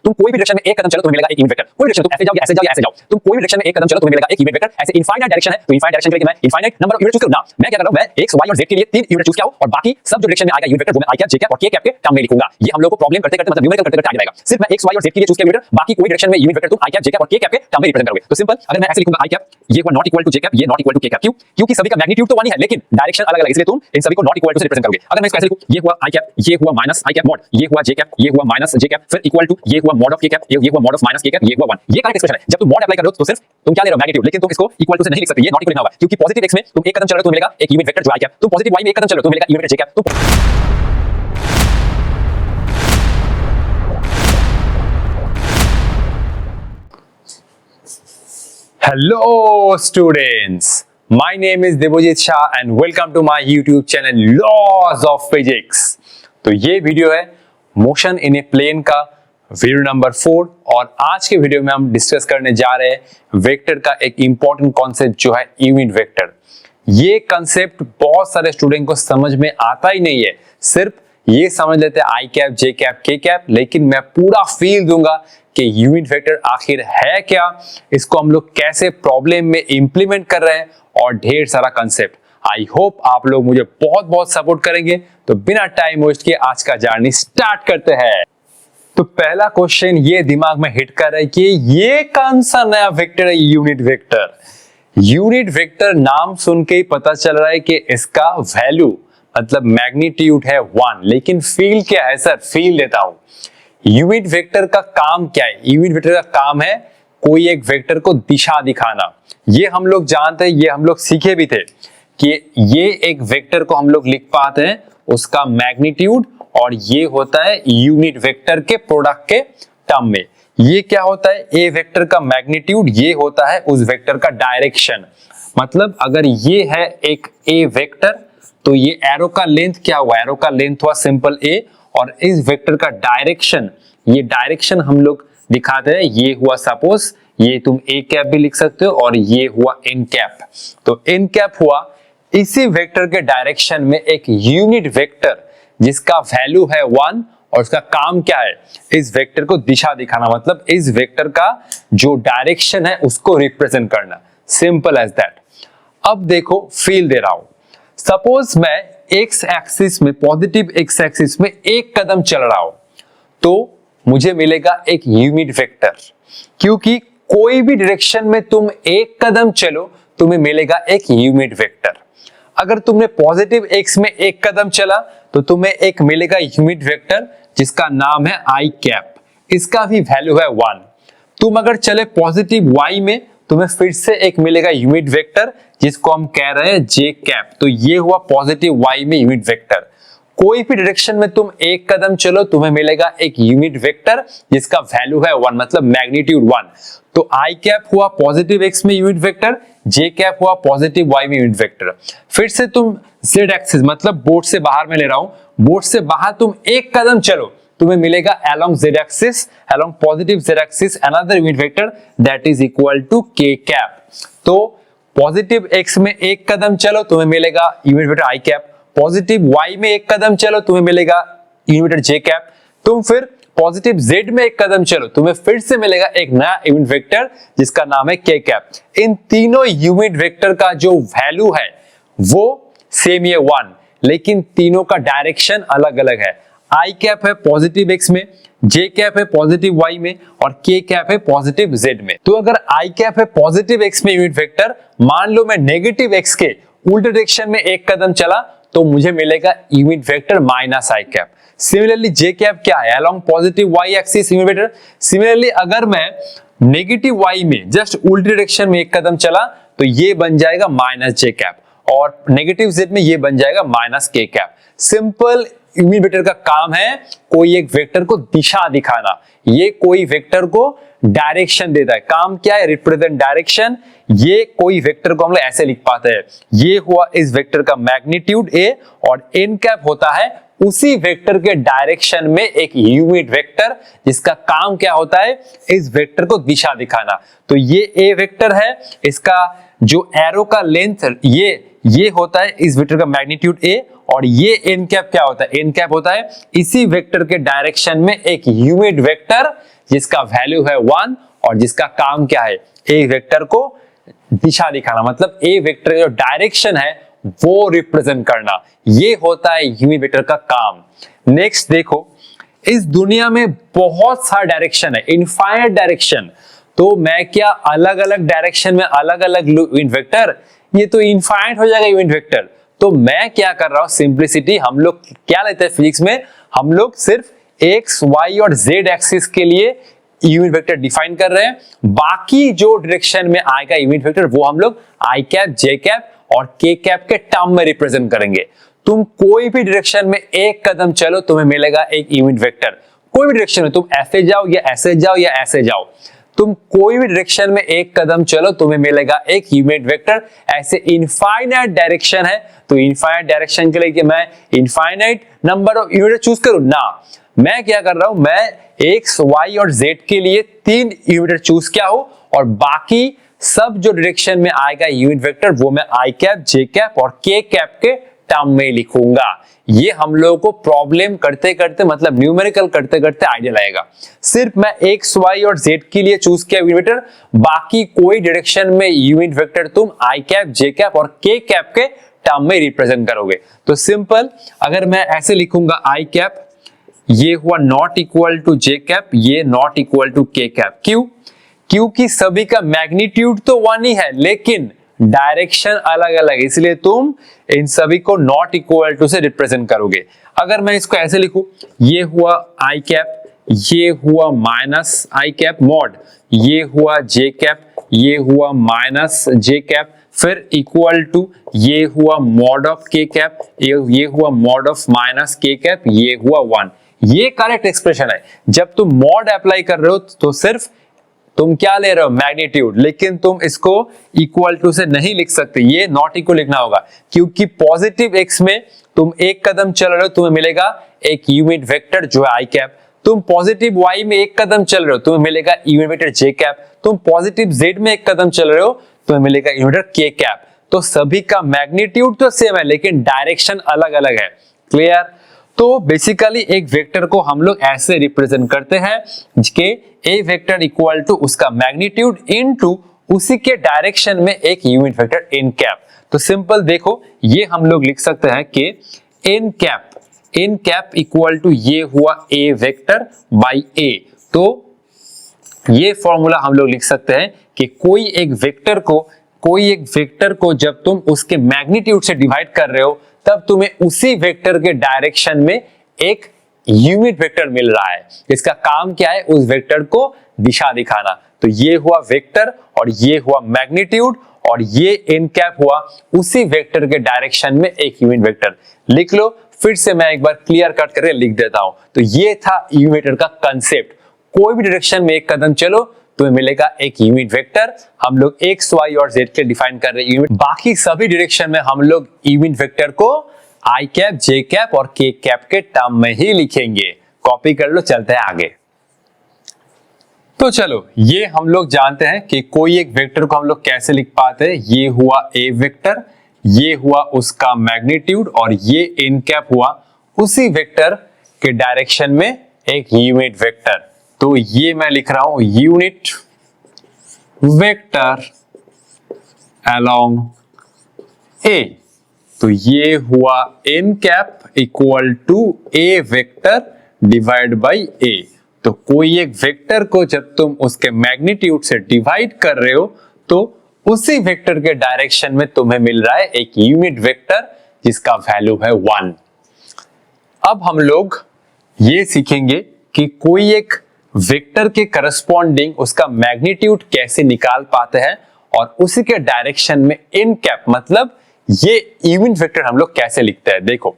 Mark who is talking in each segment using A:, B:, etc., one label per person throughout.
A: तुम कोई भी डायरेक्शन में एक कदम चलो तुम्हें मिलेगा एक यूनिट वेक्टर। कोई डायरेक्शन तुम ऐसे जाओगे ऐसे जाओगे ऐसे जाओ, तुम कोई भी डायरेक्शन में एक कदम चलो तुम्हें मिलेगा एक यूनिट वेक्टर। ऐसे इनफाइनाइट डायरेक्शन है तो इनफाइनाइट डायरेक्शन के लिए मैं infinite number of unit choose करूं ना। मैं क्या कर रहा हूं, मैं एक्स वाई और जेड के लिए 3 यूनिट चूज किया हूं और बाकी सब जो डायरेक्शन में आएगा यूनिट वेक्टर वो मैं आई कैप जे कैप और के कैप के टर्म में लिखूंगा। ये हम लोग को प्रॉब्लम करते करते मतलब न्यूमेरिकल करते करते आ जाएगा। सिर्फ मैं एक्स वाई और जेड के लिए चूज किया यूनिट, बाकी कोई डायरेक्शन में यूनिट वेक्टर तुम आई कैप जे कैप और के कैप के टर्म में रिप्रेजेंट करोगे। तो सिंपल, अगर मैं ऐसे लिखूंगा आई कैप ये हुआ not equal to J cap, ये not equal to K cap. क्यों? क्योंकि सभी का मैग्नीट्यूड तो वन ही है लेकिन डायरेक्शन अलग अलग, इसलिए तुम इन सभी को नॉट इक्वल टू से रिप्रेजेंट करोगे। अगर मैं इसको ऐसे लिखूं, ये हुआ आई कैप, ये हुआ माइनस आई कैप मॉड, ये हुआ जे कैप, ये हुआ माइनस जे कैप, फिर इक्वल टू ये हुआ मॉड ऑफ के कैप, ये हुआ मॉड ऑफ माइनस के कैप, ये हुआ 1। ये करेक्ट एक्सप्रेशन है। जब तुम मॉड अप्लाई कर रहे हो तो सिर्फ तुम क्या ले रहे हो, मैग्नीट्यूड, लेकिन तुम इसको इक्वल टू से नहीं लिख सकते, ये नॉट इक्वल लिखना होगा क्योंकि पॉजिटिव एक्स में तुम एक कदम चल रहे हो तो मिलेगा एक यूनिट वेक्टर जो आई कैप, तुम पॉजिटिव वाई में एक कदम चल रहे हो तो मिलेगा unit vector J cap.
B: Hello students, my name is Debojit Shah and welcome to my YouTube channel Laws of Physics। तो ये वीडियो है मोशन इन ए प्लेन का वीडियो नंबर 4 और आज के वीडियो में हम डिस्कस करने जा रहे हैं वेक्टर का एक इंपॉर्टेंट कॉन्सेप्ट जो है यूनिट वेक्टर। ये कॉन्सेप्ट बहुत सारे स्टूडेंट को समझ में आता ही नहीं है, सिर्फ ये समझ लेते हैं आई कैप जे कैप के कैप, लेकिन मैं पूरा फील दूंगा कि यूनिट वेक्टर आखिर है क्या, इसको हम लोग कैसे प्रॉब्लम में इंप्लीमेंट कर रहे हैं और ढेर सारा कंसेप्ट। आई होप आप लोग मुझे बहुत बहुत सपोर्ट करेंगे। तो बिना टाइम वेस्ट किए आज का जर्नी स्टार्ट करते हैं। तो पहला क्वेश्चन ये दिमाग में हिट कर रहा है कि ये कौन सा नया वेक्टर है यूनिट वेक्टर। यूनिट वेक्टर नाम सुन के ही पता चल रहा है कि इसका वैल्यू मतलब मैग्नीट्यूड है 1, लेकिन फील क्या है सर, फील देता हूं। यूनिट वेक्टर का काम क्या है? यूनिट वेक्टर का काम है कोई एक वेक्टर को दिशा दिखाना। ये हम लोग जानते हैं, ये हम लोग सीखे भी थे कि ये एक वेक्टर को हम लोग लिख पाते हैं उसका मैग्नीट्यूड, और ये होता है यूनिट वेक्टर के प्रोडक्ट के टर्म में। ये क्या होता है, ए वेक्टर का मैग्नीट्यूड, ये होता है उस वेक्टर का डायरेक्शन। मतलब अगर ये है एक ए वेक्टर तो ये एरो का लेंथ क्या हुआ, एरो का लेंथ हुआ सिंपल ए, और इस वेक्टर का डायरेक्शन, ये डायरेक्शन हम लोग दिखाते हैं, ये हुआ सपोज, ये तुम ए कैप भी लिख सकते हो और ये हुआ एन कैप। तो एन कैप हुआ इसी वेक्टर के डायरेक्शन में एक यूनिट वेक्टर जिसका वैल्यू है 1 और उसका काम क्या है, इस वेक्टर को दिशा दिखाना, मतलब इस वेक्टर का जो डायरेक्शन है उसको रिप्रेजेंट करना। Simple as that. अब देखो फील दे रहा हूं, सपोज मैं एक्स एक्सिस में, पॉजिटिव एक्स एक्सिस में एक कदम चल रहा हूं तो मुझे मिलेगा एक यूनिट वेक्टर, क्योंकि कोई भी डायरेक्शन में तुम एक कदम चलो तुम्हें मिलेगा एक यूनिट वेक्टर। अगर तुमने पॉजिटिव एक्स में एक कदम चला तो तुम्हें एक मिलेगा यूनिट वेक्टर जिसका नाम है आई कैप, इसका भी वैल्यू है 1। तुम अगर चले पॉजिटिव वाई में तुम्हें फिर से एक मिलेगा यूनिट वेक्टर जिसको हम कह रहे हैं जे कैप। तो ये हुआ पॉजिटिव वाई में यूनिट वेक्टर। कोई भी डायरेक्शन में तुम एक कदम चलो तुम्हें मिलेगा एक यूनिट वेक्टर जिसका वैल्यू है 1, मतलब मैग्नीट्यूड 1। तो आई कैप हुआ पॉजिटिव एक्स में यूनिट वेक्टर, जे कैप हुआ पॉजिटिव वाई में यूनिट वेक्टर। फिर से तुम जेड एक्सिस, मतलब बोर्ड से बाहर में ले रहा हूं, बोर्ड से बाहर तुम एक कदम चलो तुम्हें मिलेगा along z axis, along positive z axis another unit vector that is equal to k cap। तो पॉजिटिव x में एक कदम चलो तुम्हें मिलेगा unit vector i cap, positive y में एक कदम चलो तुम्हें मिलेगा यूनिट वेक्टर j cap, तुम फिर पॉजिटिव z में एक कदम चलो तुम्हें फिर से मिलेगा एक नया यूनिट वेक्टर जिसका नाम है k cap। इन तीनों यूनिट वेक्टर का जो वैल्यू है वो सेम है 1, लेकिन तीनों का डायरेक्शन अलग अलग है। आई कैप है पॉजिटिव एक्स में, जे कैप है पॉजिटिव वाई में और के कैप है पॉजिटिव जेड में। तो अगर आई कैप है पॉजिटिव एक्स में यूनिट वेक्टर, मान लो मैं नेगेटिव एक्स के उल्टे डायरेक्शन में एक कदम चला तो मुझे मिलेगा unit vector minus I cap. Similarly J cap क्या है, along positive Y axis unit vector. Similarly अगर मैं नेगेटिव वाई में जस्ट उल्टे डायरेक्शन में एक कदम चला तो ये बन जाएगा माइनस जे कैप, और नेगेटिव जेड में ये बन जाएगा माइनस के कैप। सिंपल यूनिट वेक्टर का काम है कोई एक वेक्टर को दिशा दिखाना, ये कोई वेक्टर को डायरेक्शन देता है। काम क्या है, रिप्रेजेंट डायरेक्शन। ये कोई वेक्टर को हम लोग ऐसे लिख पाते हैं, ये हुआ इस वेक्टर का मैग्नीट्यूड ए और एन कैप होता है उसी वेक्टर के डायरेक्शन में एक यूनिट वेक्टर जिसका काम क्या होता है, इस वेक्टर को दिशा दिखाना। तो ये ए वेक्टर है, इसका जो एरो का लेंथ ये होता है इस वेक्टर का मैग्नीट्यूड ए, और ये एन कैप क्या होता है, एन कैप होता है इसी वेक्टर के डायरेक्शन में एक यूनिट वेक्टर जिसका वैल्यू है 1 और जिसका काम क्या है, ए वेक्टर को दिशा दिखाना, मतलब ए वेक्टर जो डायरेक्शन है वो रिप्रेजेंट करना। ये होता है यूनिट वेक्टर का काम। नेक्स्ट देखो, इस दुनिया में बहुत सारा डायरेक्शन है, इनफाइनाइट डायरेक्शन। तो मैं क्या अलग अलग डायरेक्शन में अलग अलग यूनिट वेक्टर, ये तो इनफाइनाइट हो जाएगा यूनिट वेक्टर। तो मैं क्या कर रहा हूं, सिंप्लिसिटी, हम लोग क्या लेते हैं फिजिक्स में, हम लोग सिर्फ एक्स वाई और जेड एक्सिस के लिए यूनिट वेक्टर डिफाइन कर रहे हैं। बाकी जो डायरेक्शन में आएगा यूनिट वेक्टर वो हम लोग आई कैप, जे कैप और के कैप के टर्म में रिप्रेजेंट करेंगे। तुम कोई भी डायरेक्शन में एक कदम चलो तुम्हें मिलेगा एक यूनिट वेक्टर। कोई भी डायरेक्शन में, तुम ऐसे जाओ या ऐसे जाओ या ऐसे जाओ, तुम कोई भी डायरेक्शन में एक कदम चलो तुम्हें मिलेगा एक यूनिट वेक्टर। ऐसे इनफाइनाइट डायरेक्शन है, तो इनफाइनाइट डायरेक्शन के लिए कि मैं infinite number of unit choose करूं ना, मैं क्या कर रहा हूं, मैं एक्स वाई और जेड के लिए 3 यूनिट चूज किया हूं और बाकी सब जो डायरेक्शन में आएगा यूनिट वेक्टर वो मैं आई कैप, जे कैप और के कैप के टर्म में लिखूंगा। ये हम लोगों को प्रॉब्लम करते करते, मतलब न्यूमेरिकल करते करते आइडिया लाएगा। सिर्फ मैं एक्स वाई और जेड के लिए चूज किया यूनिट वेक्टर, बाकी कोई डायरेक्शन में यूनिट वेक्टर तुम आई कैप, जे कैप और के कैप के टर्म में रिप्रेजेंट करोगे। तो सिंपल, अगर मैं ऐसे लिखूंगा आई कैप, ये हुआ not equal to J cap, ये not equal to K cap. क्यों? क्योंकि सभी का मैग्नीट्यूड तो 1 ही है लेकिन डायरेक्शन अलग अलग, इसलिए तुम इन सभी को नॉट इक्वल टू से रिप्रेजेंट करोगे। अगर मैं इसको ऐसे लिखूं, ये हुआ आई कैप, ये हुआ माइनस आई कैप मॉड, ये हुआ जे कैप, ये हुआ माइनस जे कैप, फिर इक्वल टू ये हुआ मॉड ऑफ के कैप, ये हुआ मॉड ऑफ माइनस के कैप, ये हुआ 1। ये करेक्ट एक्सप्रेशन है। जब तुम मॉड अप्लाई कर रहे हो तो सिर्फ तुम क्या ले रहे हो, मैग्नीट्यूड, लेकिन तुम इसको इक्वल टू से नहीं लिख सकते, ये नॉट इक्वल लिखना होगा, क्योंकि पॉजिटिव एक्स में तुम एक कदम चल रहे हो तुम्हें मिलेगा एक यूनिट वेक्टर जो है आई कैप, तुम पॉजिटिव वाई में एक कदम चल रहे हो तुम्हें मिलेगा यूनिट वेक्टर जे कैप, तुम पॉजिटिव जेड में एक कदम चल रहे हो तुम्हें मिलेगा यूनिट वेक्टर के कैप। तो सभी का मैग्नीट्यूड तो सेम है लेकिन डायरेक्शन अलग अलग है। क्लियर? तो बेसिकली एक वेक्टर को हम लोग ऐसे रिप्रेजेंट करते हैं कि ए वेक्टर इक्वल टू उसका मैग्नीट्यूड इनटू उसी के डायरेक्शन में एक यूनिट वेक्टर इन कैप। तो सिंपल देखो, ये हम लोग लिख सकते हैं कि इन कैप इक्वल टू ये हुआ ए वेक्टर बाई ए। तो ये फॉर्मूला हम लोग लिख सकते हैं कि कोई एक वेक्टर को जब तुम उसके मैग्नीट्यूड से डिवाइड कर रहे हो तब तुम्हें उसी वेक्टर के डायरेक्शन में एक यूनिट वेक्टर मिल रहा है। इसका काम क्या है, उस वेक्टर को दिशा दिखाना। तो ये हुआ वेक्टर और ये हुआ मैग्नीट्यूड और ये इन कैप हुआ उसी वेक्टर के डायरेक्शन में एक यूनिट वेक्टर। लिख लो, फिर से मैं एक बार क्लियर कट करके लिख देता हूं। तो ये था यूनिट वेक्टर का कंसेप्ट। कोई भी डायरेक्शन में एक कदम चलो तुम्हें मिलेगा एक यूनिट वेक्टर। हम लोग एक्स वाई और जेड के डिफाइन कर रहे हैं यूनिट, बाकी सभी डायरेक्शन में हम लोग यूनिट वेक्टर को आई कैप, जे कैप और के कैप के टर्म में ही लिखेंगे। कॉपी कर लो, चलते हैं आगे। तो चलो, ये हम लोग जानते हैं कि कोई एक वेक्टर को हम लोग कैसे लिख पाते हैं। ये हुआ ए वेक्टर, ये हुआ उसका मैग्नीट्यूड और ये इन कैप हुआ उसी वेक्टर के डायरेक्शन में एक यूनिट वेक्टर। तो ये मैं लिख रहा हूं यूनिट वेक्टर अलोंग ए। तो ये हुआ n cap equal to A vector divide by A. तो कोई एक वेक्टर को जब तुम उसके मैग्नीट्यूड से डिवाइड कर रहे हो तो उसी वेक्टर के डायरेक्शन में तुम्हें मिल रहा है एक यूनिट वेक्टर जिसका वैल्यू है 1। अब हम लोग ये सीखेंगे कि कोई एक वेक्टर के करस्पॉन्डिंग उसका मैग्नीट्यूड कैसे निकाल पाते हैं और उसी के डायरेक्शन में इन कैप, मतलब ये यूनिट वेक्टर हम लोग कैसे लिखते हैं। देखो,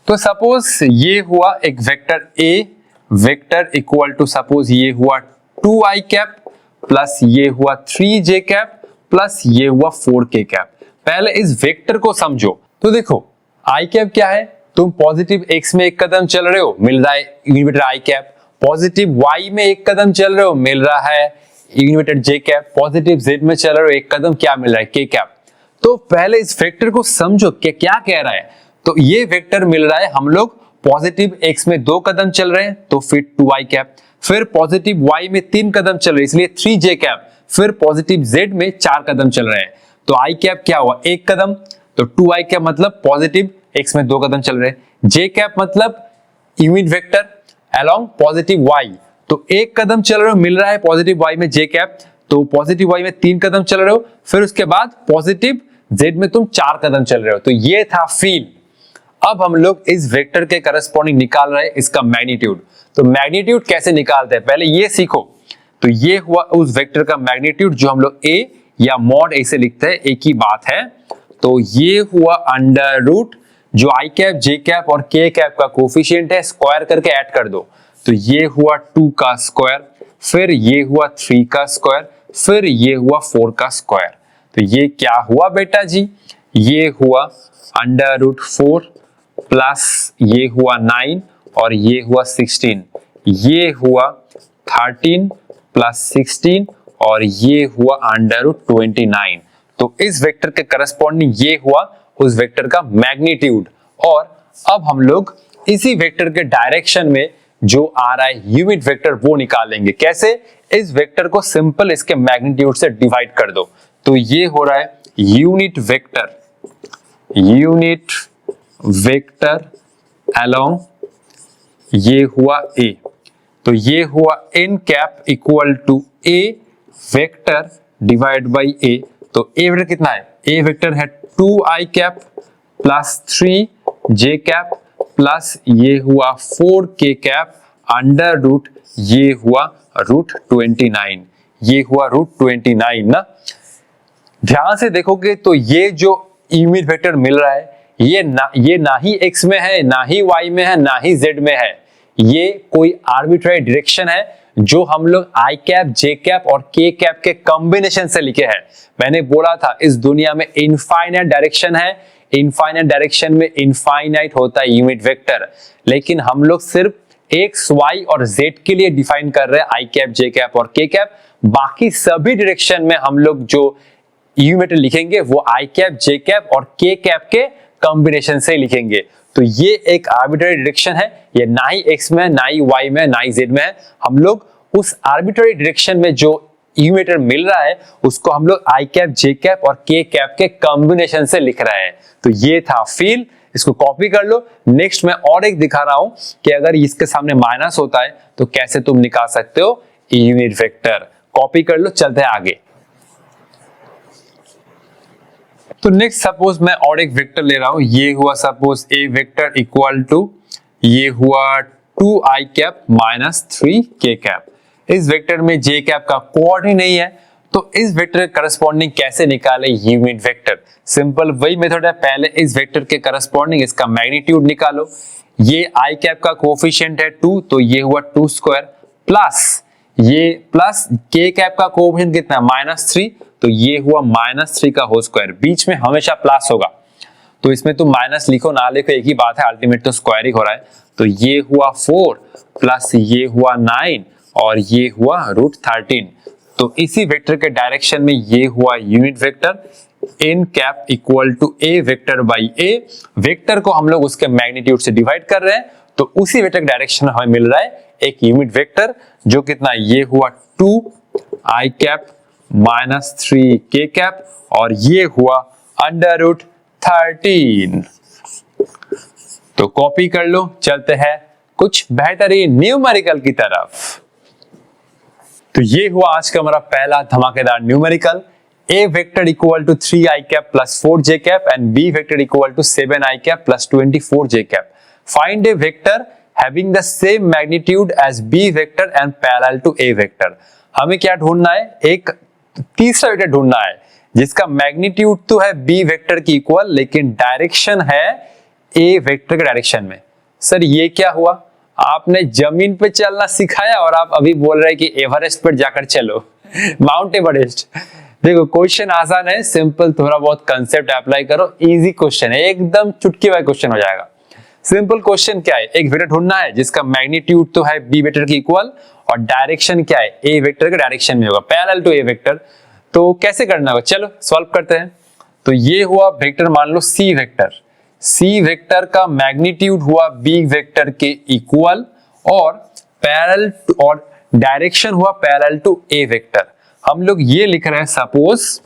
B: तो सपोज ये हुआ एक vector A vector equal to suppose ये हुआ 2 आई कैप प्लस ये हुआ 3 जे कैप प्लस ये हुआ 4 के कैप। पहले इस वेक्टर को समझो। तो देखो, आई कैप क्या है, तुम पॉजिटिव एक्स में एक कदम चल रहे हो मिल रहा है यूनिट वेक्टर आई कैप, पॉजिटिव वाई में एक कदम चल रहे हो मिल रहा है यूनिट वेक्टर जे कैप, पॉजिटिव जेड में चल रहे हो एक कदम क्या मिल रहा है के कैप। तो पहले इस वेक्टर को समझो कि क्या कह रहा है। तो ये वेक्टर मिल रहा है, हम लोग पॉजिटिव एक्स में 2 कदम चल रहे हैं तो फिर 2 आई कैप, फिर पॉजिटिव y में 3 कदम चल रहे इसलिए 3j कैप, फिर पॉजिटिव z में 4 कदम चल रहे हैं तो i कैप क्या हुआ 1 कदम, तो 2i कैप मतलब पॉजिटिव x में 2 कदम चल रहे हैं, j कैप मतलब unit vector along positive y, तो 1 कदम चल रहे हो मिल रहा है पॉजिटिव y में j कैप, तो पॉजिटिव y में 3 कदम चल रहे हो, फिर उसके बाद पॉजिटिव z में तुम 4 कदम चल रहे हो, तो ये था फील। अब हम लोग इस वेक्टर के करस्पॉन्डिंग निकाल रहे हैं इसका मैग्नीट्यूड। तो मैग्नीट्यूड कैसे निकालते हैं पहले ये सीखो। तो ये हुआ उस वेक्टर का मैग्नीट्यूड जो हम लोग a या मॉड a से लिखते हैं, एक ही बात है। तो ये हुआ अंडर रूट जो i कैप j कैप और k कैप का कोफिशिएंट है, स्क्वायर करके ऐड कर दो, तो ये हुआ 2 का स्क्वायर, फिर ये हुआ 3 का स्क्वायर, फिर ये हुआ 4 का स्क्वायर। तो ये क्या हुआ बेटा जी, ये हुआ अंडर रूट 4 प्लस ये हुआ 9 और ये हुआ 16, ये हुआ 13 प्लस 16 और ये हुआ अंडर रूट 29। तो इस वेक्टर के करस्पॉन्डिंग ये हुआ उस वेक्टर का मैग्नीट्यूड। और अब हम लोग इसी वेक्टर के डायरेक्शन में जो आ रहा है यूनिट वेक्टर वो निकालेंगे। कैसे, इस वेक्टर को सिंपल इसके मैग्नीट्यूड से डिवाइड कर दो, तो ये हो रहा है यूनिट वेक्टर अलोंग ये हुआ a, तो ये हुआ n cap equal to a vector divide by a। तो a वेक्टर कितना है, a वेक्टर है 2i cap plus 3j cap plus ये हुआ 4k कैप अंडर रूट ये हुआ रूट 29, ये हुआ रूट 29 ना। ध्यान से देखोगे तो ये जो यूनिट वेक्टर मिल रहा है ये ना ही x में है, ना ही y में है, ना ही z में है, ये कोई आर्बिट्रेरी डायरेक्शन है जो हम लोग i कैप j कैप और k कैप के कॉम्बिनेशन से लिखे हैं। मैंने बोला था इस दुनिया में इनफाइनाइट डायरेक्शन है, इनफाइनाइट डायरेक्शन में इनफाइनाइट होता है यूनिट वेक्टर, लेकिन हम लोग सिर्फ x y और z के लिए डिफाइन कर रहे हैं i कैप j कैप और k कैप। बाकी सभी डायरेक्शन में हम लोग जो यूनिट वेक्टर लिखेंगे वो i कैप j कैप और k कैप के कॉम्बिनेशन से लिखेंगे। तो ये एक आर्बिट्रेरी डायरेक्शन है, ये ना ही x में, ना ही y में, ना ही z में है। हम लोग उस आर्बिट्रेरी डायरेक्शन में जो यूनिट वेक्टर मिल रहा है उसको हम लोग i कैप j कैप और k कैप के कॉम्बिनेशन से लिख रहे हैं। तो ये था फील, इसको कॉपी कर लो। नेक्स्ट मैं और एक दिखा रहा हूं कि अगर इसके सामने माइनस होता है तो कैसे तुम निकाल सकते हो यूनिट वेक्टर। कॉपी कर लो, चलते हैं आगे। तो नेक्स्ट सपोज मैं और एक वेक्टर ले रहा हूं, ये हुआ suppose a vector equal to ये हुआ 2i cap minus 3k cap. इस वेक्टर में j कैप का कोऑर्डिनेट नहीं है, तो इस वेक्टर के करस्पॉन्डिंग कैसे निकाले यूनिट वेक्टर। सिंपल वही मेथड है, पहले इस वेक्टर के करस्पॉन्डिंग इसका मैग्नीट्यूड निकालो। ये i कैप का कोएफिशिएंट है 2, तो ये हुआ 2 स्क्वायर प्लस ये प्लस k कैप का कोएफिशिएंट कितना माइनस 3, तो ये हुआ माइनस 3 का होल स्क्वायर। बीच में हमेशा प्लस होगा, तो इसमें तुम माइनस लिखो ना लिखो एक ही बात है, अल्टीमेट तो स्क्वायर ही हो रहा है। तो ये हुआ 4 प्लस ये हुआ 9 और ये हुआ रूट 13। तो इसी वेक्टर के डायरेक्शन में ये हुआ unit vector n cap equal to a vector by a। Vector को हम लोग उसके मैग्नीट्यूड से डिवाइड कर रहे हैं, तो उसी वेक्टर के डायरेक्शन में हमें मिल रहा है एक यूनिट वेक्टर जो कितना, ये हुआ 2i cap minus 3k cap और ये हुआ अंडर रूट 13। तो कॉपी कर लो, चलते हैं कुछ बेहतरीन न्यूमेरिकल की तरफ। तो ये हुआ आज का हमारा पहला धमाकेदार numerical. a vector equal to 3i cap plus 4j cap and b vector equal to 7i cap plus 24j cap. Find A vector having the same magnitude as b vector and parallel to a vector. हमें क्या ढूंढना है, एक तीसरा vector ढूंढना है जिसका magnitude तो है b वेक्टर की इक्वल लेकिन डायरेक्शन है a वेक्टर के डायरेक्शन में। सर ये क्या हुआ, आपने जमीन पे चलना सिखाया और आप अभी बोल रहे हैं कि एवरेस्ट पर जाकर चलो, माउंट एवरेस्ट। देखो क्वेश्चन आसान है, सिंपल, थोड़ा बहुत कंसेप्ट अप्लाई करो, इजी क्वेश्चन है, एकदम चुटकी वाला क्वेश्चन हो जाएगा। सिंपल क्वेश्चन क्या है, एक वेक्टर ढूंढना है जिसका मैग्नीट्यूड तो है b वेक्टर की इक्वल और डायरेक्शन क्या है a वेक्टर के डायरेक्शन में होगा, पैरेलल टू a वेक्टर। तो कैसे करना होगा, चलो सॉल्व करते हैं। तो ये हुआ वेक्टर, मान लो c वेक्टर, c वेक्टर का मैग्नीट्यूड हुआ b वेक्टर के इक्वल और पैरेलल और डायरेक्शन हुआ पैरेलल टू ए वेक्टर। हम लोग ये लिख रहे हैं सपोज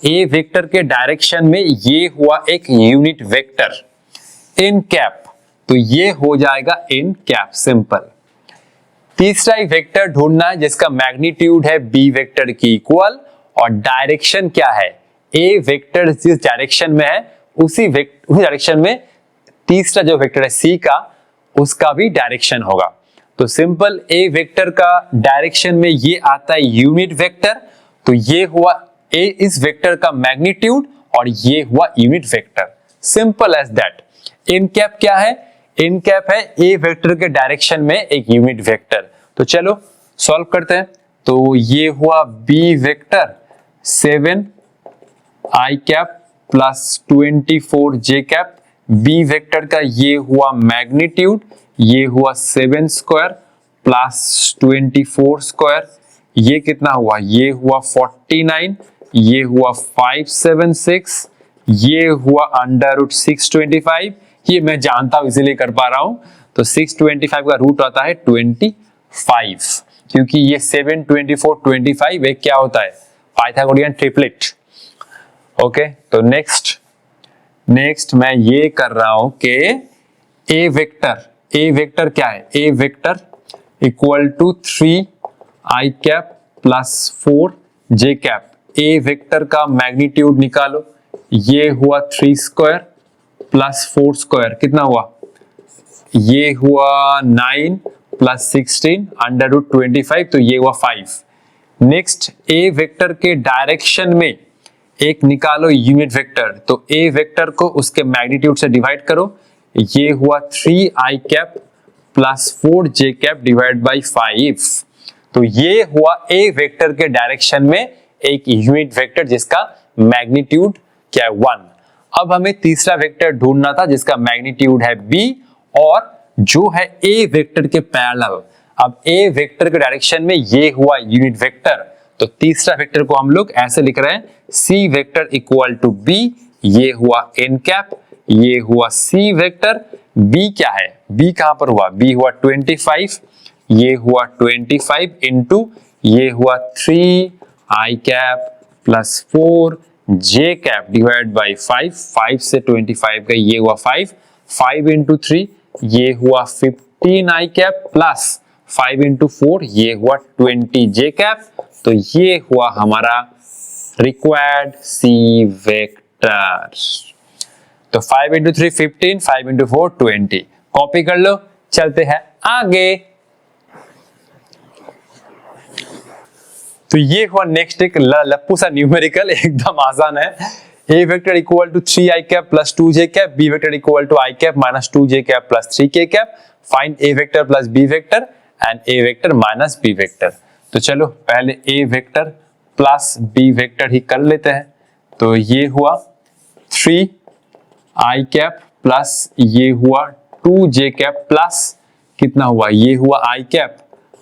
B: ए वेक्टर के डायरेक्शन में ये हुआ एक यूनिट वेक्टर इन कैप, तो ये हो जाएगा इन कैप, सिंपल। तीसरा एक वेक्टर ढूंढना है जिसका मैग्नीट्यूड है बी वेक्टर की इक्वल और डायरेक्शन क्या है, ए वेक्टर जिस डायरेक्शन में है उसी डायरेक्शन में तीसरा जो वेक्टर है सी का, उसका भी डायरेक्शन होगा। तो सिंपल ए वेक्टर का डायरेक्शन में ये आता है यूनिट वेक्टर, तो ये हुआ ए इस वेक्टर का मैग्नीट्यूड और ये हुआ unit vector, simple as that. N cap क्या है, इन कैप है ए वेक्टर के डायरेक्शन में एक यूनिट वेक्टर। तो चलो सॉल्व करते हैं। तो ये हुआ बी वेक्टर 7 आई कैप प्लस 24 जे कैप, बी वेक्टर का ये हुआ मैग्नीट्यूड, ये हुआ 7 स्क्वायर प्लस 24 स्क्वायर, ये कितना हुआ, ये हुआ 49, ये हुआ 576, ये हुआ अंडर रूट 625, ये मैं जानता हूं इसीलिए कर पा रहा हूं। तो 625 का रूट आता है 25, क्योंकि ये 7 24 25 एक क्या होता है, पाइथागोरियन ट्रिपलेट। ओके, तो नेक्स्ट मैं ये कर रहा हूं कि ए वेक्टर क्या है, A vector equal to 3 i cap plus 4 j cap. A vector का मैग्नीट्यूड निकालो, ये हुआ 3 स्क्वायर प्लस 4 स्क्वायर, कितना हुआ, ये हुआ 9 प्लस 16 अंडर रूट 25, तो ये हुआ 5। नेक्स्ट ए वेक्टर के डायरेक्शन में एक निकालो यूनिट वेक्टर, तो ए वेक्टर को उसके मैग्नीट्यूड से डिवाइड करो, ये हुआ 3 i cap plus 4 j cap divide by 5। तो ये हुआ ए वेक्टर के डायरेक्शन में एक यूनिट वेक्टर जिसका मैग्नीट्यूड क्या है 1। अब हमें तीसरा वेक्टर ढूंढना था जिसका मैग्नीट्यूड है b और जो है ए वेक्टर के पैरेलल। अब ए वेक्टर के डायरेक्शन में ये हुआ यूनिट वेक्टर, तो तीसरा वेक्टर को हम लोग ऐसे लिख रहे हैं C vector equal to be, ये हुआ एन कैप, ये हुआ सी वेक्टर, बी क्या है, बी कहां पर हुआ, बी हुआ 25, ये हुआ 25 इंटू ये हुआ 3 i cap plus 4 j cap divide by 5, 5 से 25 का ये हुआ 5, 5 इंटू 3 ये हुआ 15 आई कैप प्लस 5 इंटू 4 ये हुआ 20 जे कैप। तो ये हुआ हमारा रिक्वायर्ड सी वेक्टर। तो 5 इंटू 3 15, 5 इंटू 4 20, कॉपी कर लो, चलते हैं आगे। तो ये हुआ नेक्स्ट एक लप्पू सा न्यूमेरिकल, एकदम आसान है। A vector equal to 3 i cap plus 2 j cap, B vector equal to i cap minus 2 j cap plus 3 k cap, find A vector plus B vector and A vector minus B vector. तो चलो पहले A vector plus B vector ही कर लेते हैं। तो ये हुआ 3 आई कैप प्लस ये हुआ 2 जे कैप प्लस कितना हुआ, ये हुआ आई cap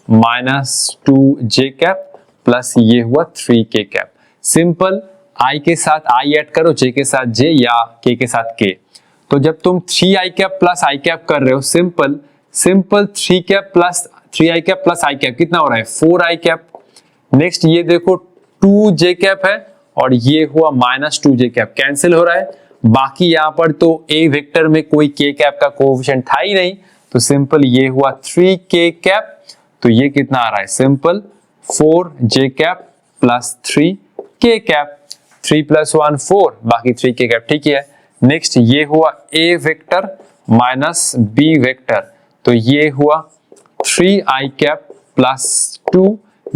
B: minus 2 j cap plus ये हुआ 3 के कैप। सिंपल, आई के साथ आई ऐड करो, जे के साथ जे या के साथ के। तो जब तुम 3 i cap plus I cap कर रहे हो, simple 3 cap plus 3 i cap plus I cap कितना हो रहा है 4 आई कैप। नेक्स्ट ये देखो 2 जे कैप है और ये हुआ माइनस 2 जे कैप, कैंसिल हो रहा है। बाकी यहाँ पर तो ए वेक्टर में कोई के कैप का कोएफिशिएंट था ही नहीं, तो सिंपल ये हुआ 3 के कैप। तो ये कितना आ रहा है, simple 4 j cap plus 3 k cap, 3 plus 1 4, बाकी 3 के कैप, ठीक है। नेक्स्ट ये हुआ ए वेक्टर माइनस बी वेक्टर, तो ये हुआ 3 i cap plus 2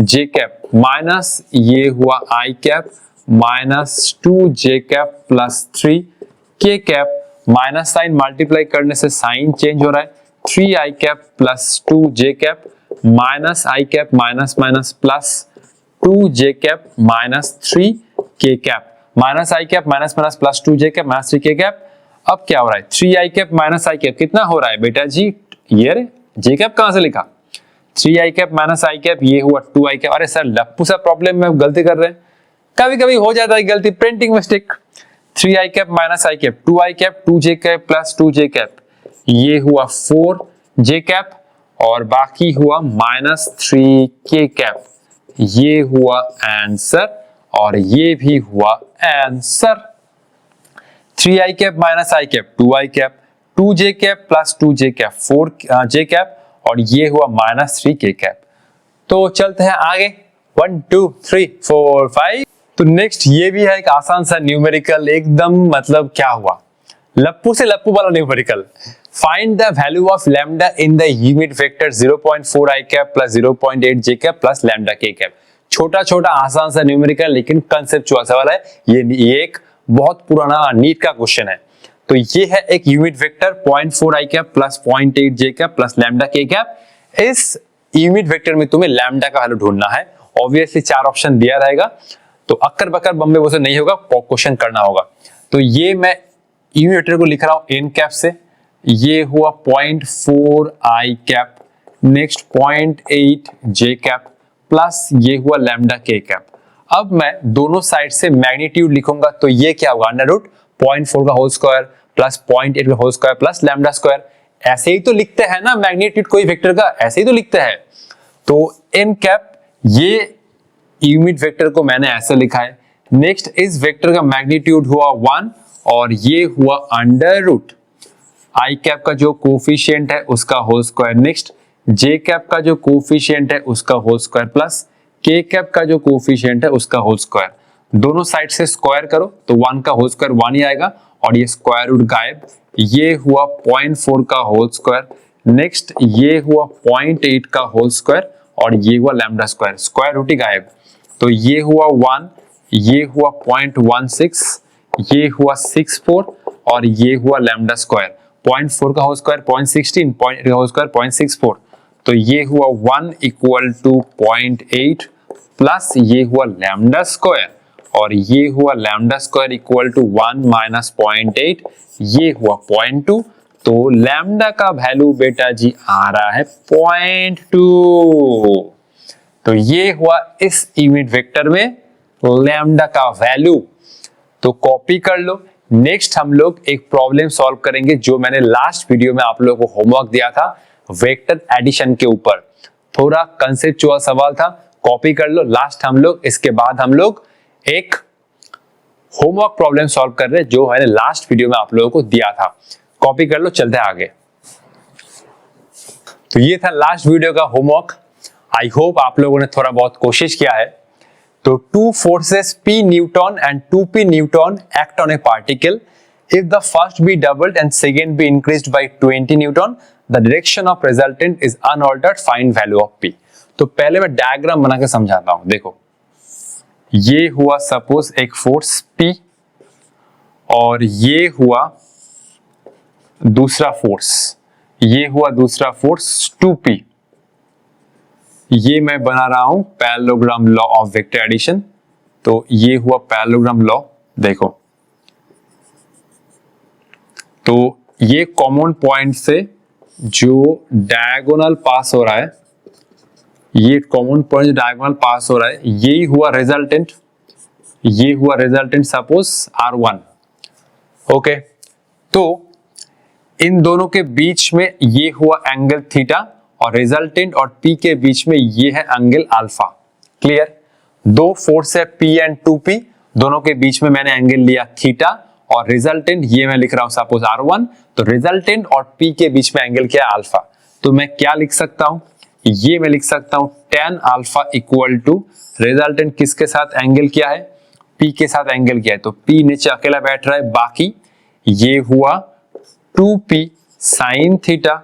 B: j cap minus ये हुआ आई cap minus 2 j cap plus 3 k cap. Minus sign multiply करने से साइन चेंज हो रहा है, 3 i cap plus 2 j cap minus I cap minus minus plus 2 j cap minus 3 k cap, minus I cap minus minus plus 2 j cap minus 3 k cap. अब क्या हो रहा है, 3 i cap minus I cap कितना हो रहा है बेटा जी, ये रे जे कैप कहां से लिखा, 3 i cap minus I cap, ये हुआ 2 आई कैप। अरे सर लप्पू सा प्रॉब्लम में गलती कर रहे हैं, कभी कभी हो जाता है गलती, printing mistake. 3 i cap minus I cap, 2 I cap 2 j cap plus 2 j cap, ये हुआ 4 जे कैप और बाकी हुआ -3k कैप। ये हुआ आंसर और ये भी हुआ answer. 3i cap minus i cap 2i cap, 2j cap plus 2j cap 4j cap और ये हुआ -3k कैप। तो चलते हैं आगे 1 2 3 4 5। तो नेक्स्ट ये भी है एक आसान सा न्यूमेरिकल, एकदम मतलब क्या हुआ, लप्पू से लप्पू वाला numerical. Find the value of lambda in the unit vector 0.4i cap plus 0.8j cap plus lambda k cap. छोटा छोटा आसान सा न्यूमेरिकल लेकिन कंसेप्चुअल सवाल है। ये एक बहुत पुराना नीट का क्वेश्चन है। तो ये है एक unit vector 0.4i cap plus 0.8j cap plus lambda k cap. इस यूनिट वेक्टर में तुम्हें लैम्डा का वैल्यू ढूंढना है। ऑब्वियसली 4 ऑप्शन दिया रहेगा, तो अक्कर बकर बम्बे वो से नहीं होगा, क्वेश्चन करना होगा। तो ये मैं यूनिट वेक्टर को लिख रहा हूं n कैप से। ये हुआ 0.4i cap, next 0.8j cap plus ये हुआ लैम्डा k कैप। अब मैं दोनों साइड से मैग्नीट्यूड लिखूंगा, तो ये क्या होगा, अंडर रूट 0.4 का होल स्क्वायर प्लस 0.8 का whole square plus lambda square. ऐसे ही तो लिखते हैं ना मैग्नीट्यूड कोई वेक्टर का, ऐसे ही तो लिखते हैं। तो n कैप ये यूनिट वेक्टर को मैंने ऐसे लिखा है। नेक्स्ट इस वेक्टर का मैग्नीट्यूड हुआ 1 और ये हुआ अंडर रूट i कैप का जो कोफिशिएंट है उसका whole square, next j cap का जो कोफिशिएंट है उसका whole square plus k cap का जो कोफिशिएंट है उसका होल स्क्वायर। दोनों साइड से स्क्वायर करो तो 1 का होल स्क्वायर 1 ही आएगा और ये स्क्वायर रूट गायब। ये हुआ 0.4 का होल स्क्वायर, नेक्स्ट ये हुआ 0.8 का होल स्क्वायर और ये हुआ लैम्डा स्क्वायर, स्क्वायर रूट ही गायब। तो ये हुआ 1, ये हुआ 0.16, ये हुआ 64 और ये हुआ लैम्डा स्क्वायर। 0.4 का होल स्क्वायर 0.16, 0.8 का होल स्क्वायर 0.64। तो ये हुआ 1 इक्वल टू 0.8 प्लस ये हुआ लैम्डा स्क्वायर और ये हुआ lambda square equal to 1 minus 0.8, ये हुआ 0.2। तो लैम्डा का वैल्यू बेटा जी आ रहा है 0.2। तो ये हुआ इस यूनिट वेक्टर में लैम्डा का वैल्यू। तो कॉपी कर लो। नेक्स्ट हम लोग एक प्रॉब्लम सॉल्व करेंगे जो मैंने लास्ट वीडियो में आप लोगों को होमवर्क दिया था वेक्टर एडिशन के ऊपर। थोड़ा कंसेप्चुअल सवाल था, कॉपी कर लो। लास्ट हम लोग, इसके बाद हम लोग एक होमवर्क प्रॉब्लम सॉल्व कर रहे हैं जो मैंने लास्ट वीडियो में आप लोगों को दिया था। कॉपी कर लो, चलते हैं आगे। तो ये था लास्ट वीडियो का होमवर्क। आई होप आप लोगों ने थोड़ा बहुत कोशिश किया है। तो two forces P Newton and 2P Newton act on a particle. If the first be doubled and second be increased by 20 Newton, the direction of resultant is unaltered. Find value of P. तो पहले मैं diagram बना के समझाता हूं। देखो, ये हुआ सपोज एक फोर्स P और ये हुआ दूसरा फोर्स, ये हुआ दूसरा फोर्स 2P। ये मैं बना रहा हूं parallelogram law of vector addition. तो ये हुआ पैरेललोग्राम लॉ। देखो, तो ये कॉमन पॉइंट से जो डायगोनल पास हो रहा है, ये कॉमन पॉइंट जो डायगोनल पास हो रहा है, यही हुआ रिजल्टेंट। ये हुआ रिजल्टेंट सपोज R1। ओके, तो इन दोनों के बीच में ये हुआ एंगल थीटा और रिजल्टेंट और P के बीच में ये है एंगल अल्फा। क्लियर? दो फोर्स है P एंड 2P, दोनों के बीच में मैंने एंगल लिया थीटा और रिजल्टेंट ये मैं लिख रहा हूं सपोज R1। तो रिजल्टेंट और P के बीच में एंगल क्या है, अल्फा। तो मैं क्या लिख सकता हूं, ये मैं लिख सकता हूं tan alpha equal to resultant किसके साथ एंगल किया है, P के साथ एंगल किया है। तो P नीचे अकेला बैठ रहा है, बाकी ये हुआ 2P साइन थीटा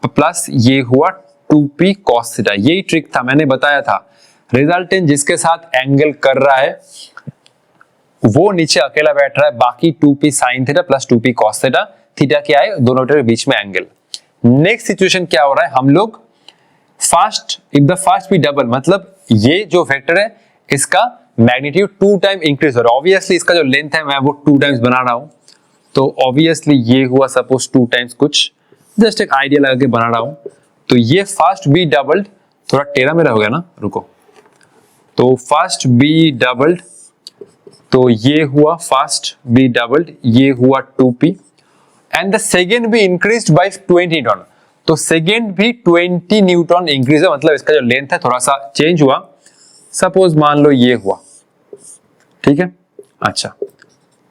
B: प्लस ये हुआ 2P cos थीटा। यही ट्रिक था, मैंने बताया था। रिजल्टेंट जिसके साथ एंगल कर रहा है वो नीचे अकेला बैठ रहा है, बाकी 2P sin theta plus 2P cos theta. Theta क्या है, दोनों के बीच में एंगल। नेक्स्ट सिचुएशन क्या हो रहा है, हम लोग first, if the first be double, मतलब ये जो वेक्टर है इसका मैग्नीट्यूड 2 टाइम इंक्रीज हो रहा है। ऑब्वियसली इसका जो लेंथ है मैं वो 2 टाइम्स बना रहा हूं। तो ऑब्वियसली ये हुआ सपोज 2 टाइम्स, कुछ जस्ट एक आइडिया लगा के बना रहा हूं। तो ये फर्स्ट बी डबल्ड, थोड़ा टेढ़ा मेरा हो गया ना, रुको। तो फर्स्ट बी डबल्ड, तो ये हुआ फर्स्ट बी डबल्ड, ये हुआ 2P and the second be increased by 20 Newton. तो सेकेंड भी 20 न्यूटन इंक्रीज है, मतलब इसका जो लेंथ है थोड़ा सा चेंज हुआ। सपोज मान लो ये हुआ, ठीक है। अच्छा,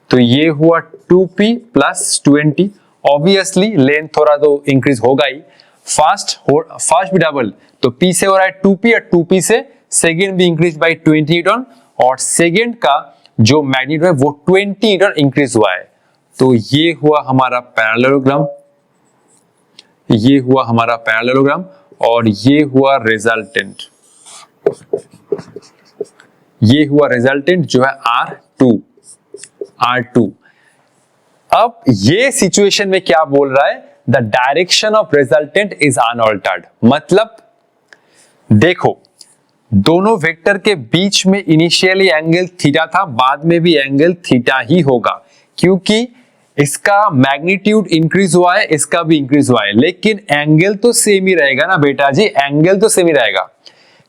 B: तो ये हुआ 2p प्लस 20, ऑब्वियसली लेंथ थोड़ा तो इंक्रीज होगा ही। फर्स्ट भी डबल, तो p से हो रहा है 2p और 2p से सेकेंड भी इंक्रीज बाई 20 न्यूटन, और सेकेंड का जो मैग्नीट्यूड है वो 20 न्यूटन इंक्रीज हुआ है। तो ये हुआ हमारा पैरेललोग्राम, ये हुआ हमारा पैरेललोग्राम, और ये हुआ रिजल्टेंट, ये हुआ रिजल्टेंट जो है R2। अब ये सिचुएशन में क्या बोल रहा है, the direction of resultant is unaltered. मतलब देखो, दोनों वेक्टर के बीच में इनिशियली एंगल थीटा था, बाद में भी एंगल थीटा ही होगा, क्योंकि इसका मैग्नीट्यूड इंक्रीज हुआ है, इसका भी इंक्रीज हुआ है, लेकिन एंगल तो सेम ही रहेगा ना बेटा जी, एंगल तो सेम ही रहेगा।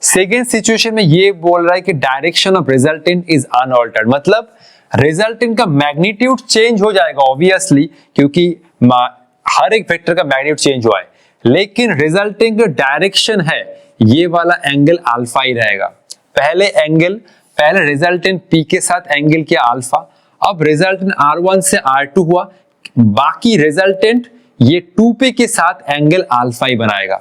B: सेकेंड सिचुएशन में ये बोल रहा है कि direction of resultant is unaltered, मतलब रिजल्टेंट का मैग्नीट्यूड चेंज हो जाएगा ऑब्वियसली, क्योंकि हर एक वेक्टर का मैग्नीट्यूड चेंज हुआ है, लेकिन रिजल्टेंट जो डायरेक्शन है ये वाला एंगल अल्फा ही रहेगा। पहले रिजल्टेंट p के साथ एंगल किया अल्फा, अब रिजल्टेंट R1 से R2 हुआ, बाकी रिजल्टेंट ये 2p के साथ एंगल अल्फा ही बनाएगा।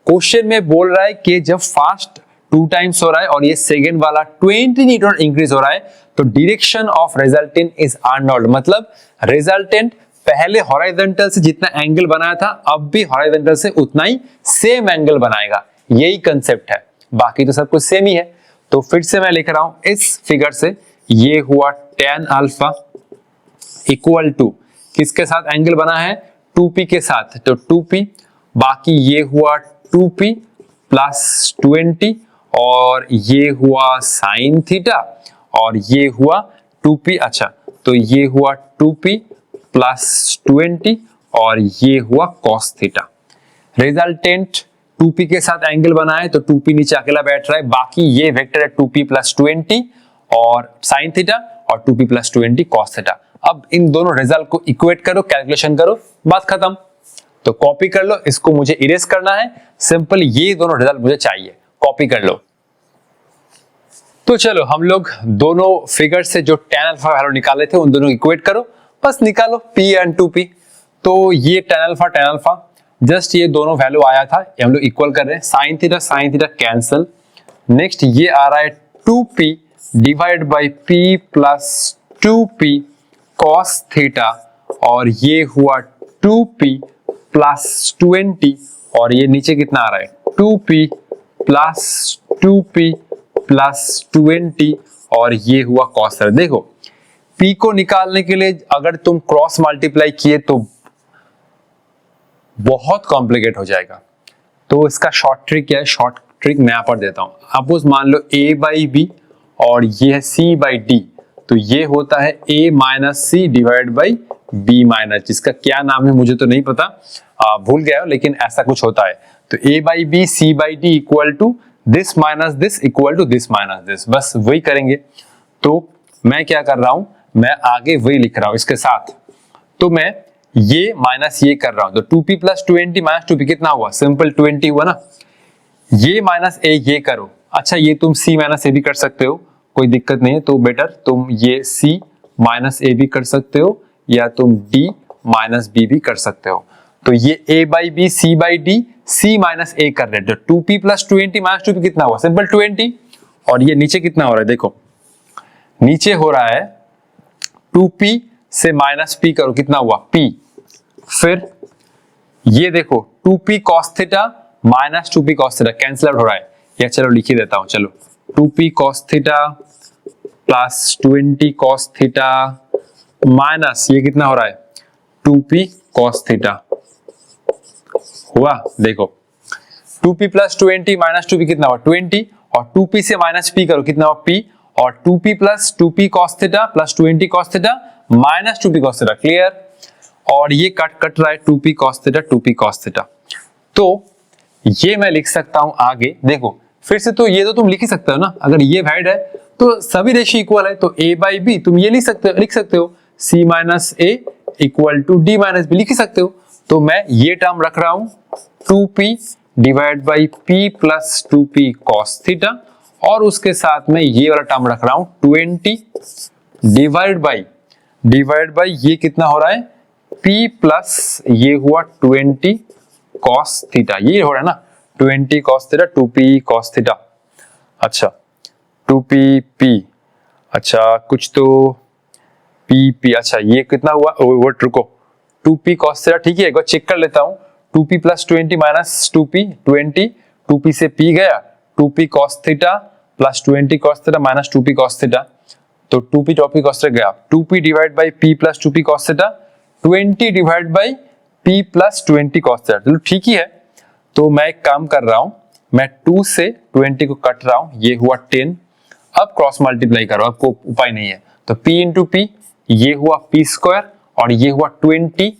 B: क्वेश्चन में बोल रहा है कि जब फास्ट 2 टाइम्स हो रहा है और ये सेकेंड वाला 20 न्यूटन इंक्रीज हो रहा है, तो direction of resultant is unaltered, मतलब रिजल्टेंट पहले हॉरिजॉन्टल से जितना एंगल बनाया था अब भी हॉरिजॉन्टल से उतना ही सेम एंगल बनाएगा, यही कंसेप्ट है, बाकी तो सब कुछ सेम ही है। तो फिर से मैं लिख रहा हूं इस फिगर से, ये हुआ tan अल्फा इक्वल टू किसके साथ एंगल बना है, 2p के साथ, तो 2p, बाकी ये हुआ 2p प्लस 20, और ये हुआ साइन थीटा, और ये हुआ 2p। अच्छा, तो ये हुआ 2p प्लस 20, और ये हुआ cos थीटा। रिजल्टेंट 2p के साथ एंगल बना है, तो 2p नीचे अकेला बैठ रहा है, बाकी ये वेक्टर है 2p प्लस 20 और साइन थीटा, और 2p प्लस 20 cos थीटा। अब इन दोनों रिजल्ट को इक्वेट करो, कैलकुलेशन करो, बात खत्म। तो कॉपी कर लो, इसको मुझे इरेज करना है, सिंपल ये दोनों रिजल्ट मुझे चाहिए, कॉपी कर लो। तो चलो हम लोग दोनों फिगर से जो tan अल्फा वैल्यू निकाले थे उन दोनों इक्वेट करो, बस निकालो p एंड 2p। तो ये tan अल्फा जस्ट ये दोनों वैल्यू आया था, ये हम लोग इक्वल कर रहे हैं, साइन थीटा कैंसिल। नेक्स्ट ये आ रहा है 2p divide by p plus 2p cos theta, और ये हुआ 2p प्लस 20, और ये नीचे कितना आ रहा है 2p प्लस 2p प्लस 20, और ये हुआ cos थीटा। देखो p को निकालने के लिए अगर तुम क्रॉस मल्टीप्लाई किए तो बहुत कॉम्प्लिकेट हो जाएगा, तो इसका शॉर्ट ट्रिक क्या है, शॉर्ट ट्रिक मैं यहां पर देता हूं। सपोज मान लो a बाई बी और ये है c बाई डी, तो ये होता है a minus C divide by b minus, जिसका क्या नाम है मुझे तो नहीं पता, भूल गया हूं, लेकिन ऐसा कुछ होता है। तो a by B c by D equal to this minus this equal to this minus this, बस वही करेंगे। तो मैं क्या कर रहा हूं, मैं आगे वही लिख रहा हूं इसके साथ, तो मैं ये माइनस ये कर रहा हूं, तो 2p प्लस 20 माइनस 2p कितना हुआ, सिंपल 20 हुआ ना। ये माइनस a ये करो, अच्छा ये तुम c माइनस a भी कर सकते हो, कोई दिक्कत नहीं है, तो बेटर तुम ये c माइनस a भी कर सकते हो, या तुम d माइनस b भी कर सकते हो। तो ये a by B c by D c minus a कर रहे हैं, तो 2p प्लस 20 माइनस 2p कितना हुआ, सिंपल 20, और ये नीचे कितना हो रहा है, देखो नीचे हो रहा है 2p से माइनस p करो, कितना हुआ p, फिर ये देखो 2p cos theta minus 2p cos theta cancel out हो रहा है, या चलो लिख ही देता हूं, चलो 2p cos theta plus 20 cos theta minus ये कितना हो रहा है 2p cos थीटा हुआ। देखो 2p प्लस 20 माइनस 2p कितना हुआ 20, और 2p से माइनस p करो, कितना हुआ p, और 2p plus 2p cos theta plus 20 cos theta minus 2p cos theta, clear. और ये कट रहा है 2p cos theta 2p cos theta, तो ये मैं लिख सकता हूं आगे, देखो फिर से, तो ये तो तुम लिख ही सकते हो ना, अगर ये वैलिड है तो सभी रेशियो इक्वल है, तो a बाई बी तुम ये लिख सकते हो c minus a equal to d minus B लिख ही सकते हो। तो मैं ये टर्म रख रहा हूं 2p divide by p plus 2p cos theta, और उसके साथ में ये वाला टर्म रख रहा हूं 20 डिवाइड बाई ये कितना हो रहा है p प्लस ये हुआ 20 cos थीटा, ये हो रहा है ना 20 cos theta 2p cos theta. अच्छा 2p, अच्छा कुछ तो p, अच्छा ये कितना हुआ, वेट रुको, 2p cos थीटा ठीक है, एक बार चेक कर लेता हूं। 2p plus 20 minus 2p 20, 2p से p गया, 2p cos theta plus 20 cos theta minus 2p cos theta, तो 2p cos थीटा गया, 2p divide by p plus 2p cos theta, 20 divide by p plus 20 cos theta, चलो ठीक ही है। तो मैं एक काम कर रहा हूं, मैं 2 से 20 को कट रहा हूं, ये हुआ 10, अब क्रॉस मल्टीप्लाई करो, आपको उपाय नहीं है, तो p इंटू p, ये हुआ p स्क्वायर और ये हुआ 20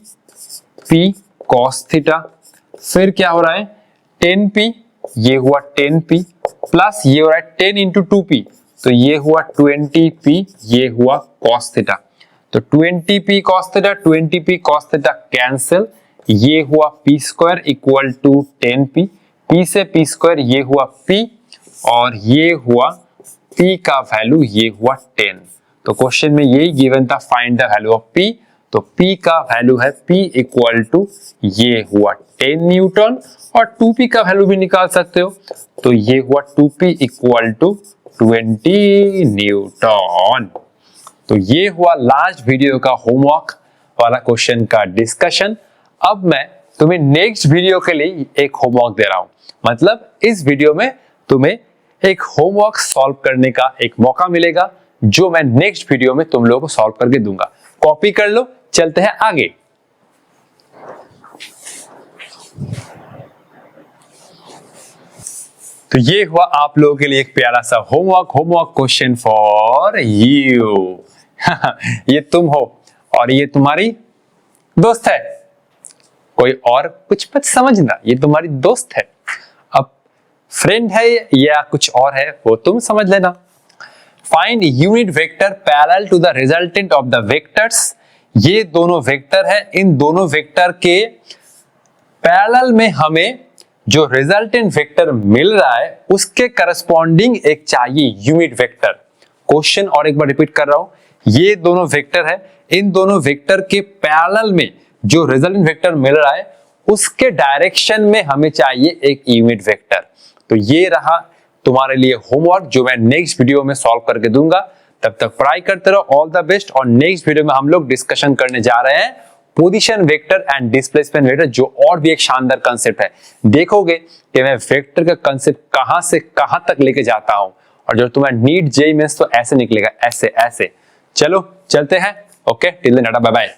B: p cos थीटा, फिर क्या हो रहा है 10p, ये हुआ 10p प्लस ये हो रहा है 10 इंटू 2p, तो ये हुआ 20p, ये हुआ cos थीटा, तो 20p cos theta 20p cos theta cancel, ये हुआ p square equal to 10p, p से p स्क्वायर ये हुआ p और ये हुआ p का वैल्यू ये हुआ 10। तो क्वेश्चन में यही गिवन था, find the value of p, तो p का वैल्यू है p इक्वल टू ये हुआ 10 न्यूटन, और 2p का वैल्यू भी निकाल सकते हो, तो ये हुआ 2p इक्वल टू 20 न्यूटन। तो ये हुआ लास्ट वीडियो का होमवर्क वाला क्वेश्चन का डिस्कशन। अब मैं तुम्हें नेक्स्ट वीडियो के लिए एक होमवर्क दे रहा हूं, मतलब इस वीडियो में तुम्हें एक होमवर्क सॉल्व करने का एक मौका मिलेगा, जो मैं नेक्स्ट वीडियो में तुम लोगों को सॉल्व करके दूंगा। कॉपी कर लो, चलते हैं आगे। तो ये हुआ आप लोगों के लिए एक प्यारा सा होमवर्क क्वेश्चन फॉर यू। ये तुम हो और ये तुम्हारी दोस्त है, कोई और कुछ मत समझना, ये तुम्हारी दोस्त है। अब फ्रेंड है या कुछ और है वो तुम समझ लेना। Find unit vector parallel to the resultant of the vectors. ये दोनों वेक्टर है, इन दोनों वेक्टर के पैरेलल में हमें जो रिजल्टेंट वेक्टर मिल रहा है उसके करस्पॉन्डिंग एक चाहिए यूनिट वेक्टर। क्वेश्चन और एक बार रिपीट कर रहा हूं, ये दोनों वेक्टर है, इन दोनों वेक्टर के पैरेलल में जो रिजल्टेंट वेक्टर मिल रहा है उसके डायरेक्शन में हमें चाहिए एक यूनिट वेक्टर। तो ये रहा तुम्हारे लिए होमवर्क, जो मैं नेक्स्ट वीडियो में सॉल्व करके दूंगा। तब तक पढ़ाई करते रहो, ऑल द बेस्ट। और नेक्स्ट वीडियो में हम लोग डिस्कशन करने जा रहे हैं position vector and displacement vector, जो और भी एक शानदार कंसेप्ट है। देखोगे कि मैं वेक्टर का कंसेप्ट कहां से कहां तक लेके जाता हूं, और जो तुम्हारा नीट जेईई मेंस तो ऐसे निकलेगा, ऐसे ऐसे। चलो चलते हैं, ओके, टिल देन टाटा, बाय बाय।